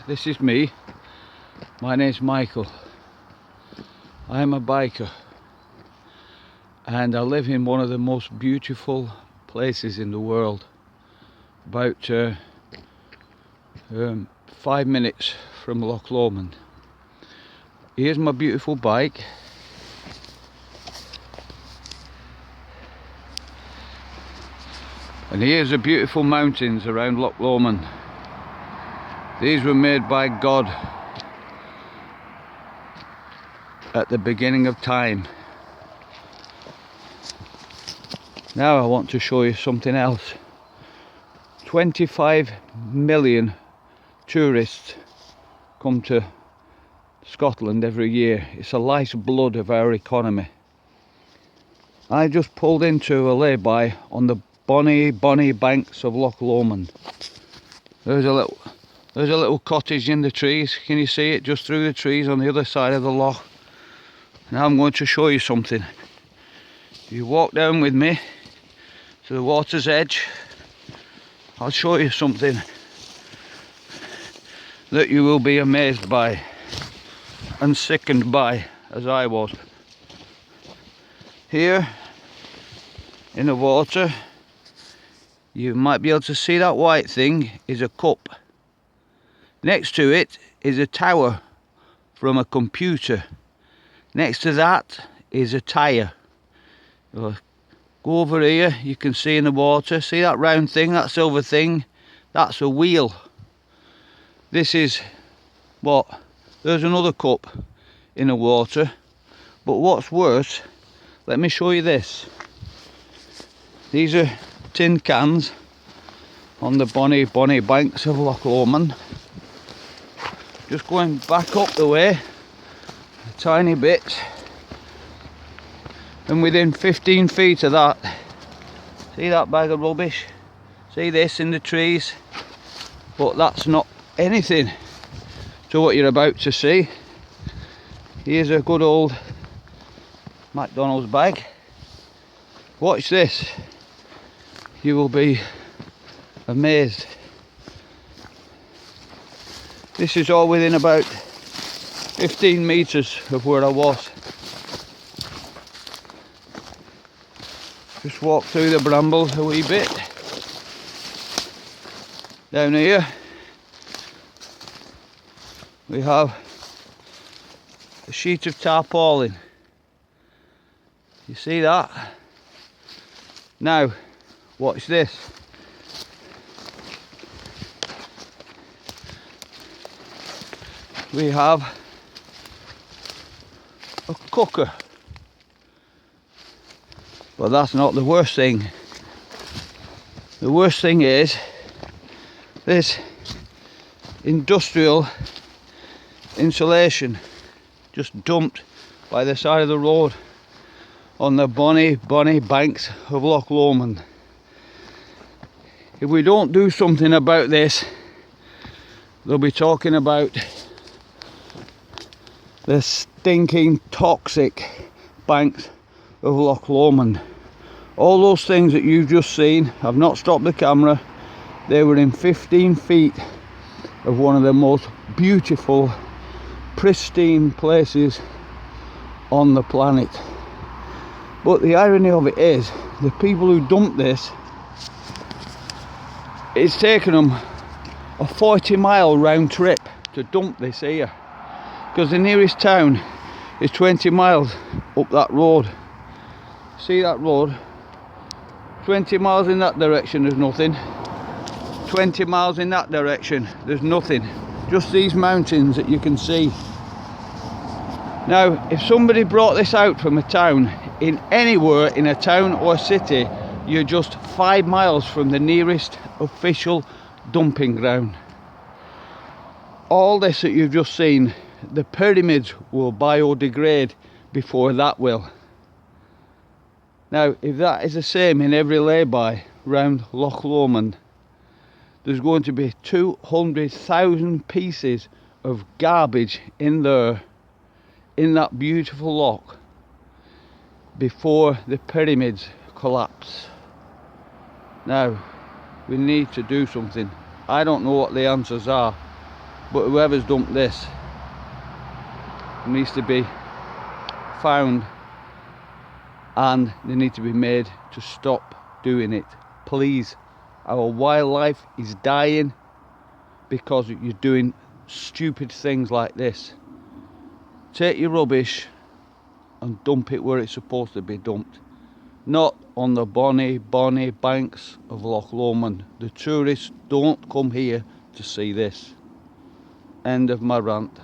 This is me. My name's Michael. I am a biker and I live in one of the most beautiful places in the world, about 5 minutes from Loch Lomond. Here's my beautiful bike. And here's the beautiful mountains around Loch Lomond. These were made by God at the beginning of time. Now I want to show you something else. 25 million tourists come to Scotland every year. It's the lifeblood of our economy. I just pulled into a lay-by on the bonny banks of Loch Lomond. There's a little cottage in the trees. Can you see it just through the trees on the other side of the loch? Now I'm going to show you something. If you walk down with me to the water's edge, I'll show you something that you will be amazed by and sickened by, as I was. Here in the water, you might be able to see that white thing is a cup. Next to it is a tower from a computer. Next to that is a tyre. Go over here, you can see in the water, see that round thing, that silver thing? That's a wheel. This is what? There's another cup in the water. But what's worse, let me show you this. These are tin cans on the bonny banks of Loch Lomond. Just going back up the way a tiny bit, and within 15 feet of that, see that bag of rubbish? See this in the trees? But that's not anything to what you're about to see. Here's a good old McDonald's bag. Watch this. You will be amazed. This is all within about 15 meters of where I was. Just walk through the brambles a wee bit. Down here we have a sheet of tarpaulin. You see that? Now watch this. We have a cooker. But that's not the worst thing. The worst thing is this industrial insulation just dumped by the side of the road on the bonny banks of Loch Lomond. If we don't do something about this, they'll be talking about the stinking toxic banks of Loch Lomond. All those things that you've just seen, I've not stopped the camera, they were in 15 feet of one of the most beautiful, pristine places on the planet. But the irony of it is, the people who dumped this, it's taken them a 40-mile round trip to dump this here, because the nearest town is 20 miles up that road. See that road? 20 miles in that direction, there's nothing. 20 miles in that direction, there's nothing. Just these mountains that you can see. Now, if somebody brought this out from a town, in anywhere in a town or city, you're just 5 miles from the nearest official dumping ground. All this that you've just seen, the pyramids will biodegrade before that will. Now, if that is the same in every lay-by round Loch Lomond, there's going to be 200,000 pieces of garbage in there, in that beautiful loch, before the pyramids collapse. Now, we need to do something. I don't know what the answers are, But whoever's dumped this needs to be found, and they need to be made to stop doing it. Please, our wildlife is dying because you're doing stupid things like this. Take your rubbish and dump it where it's supposed to be dumped, not on the bonny banks of Loch Lomond. The tourists don't come here to see this. End of my rant.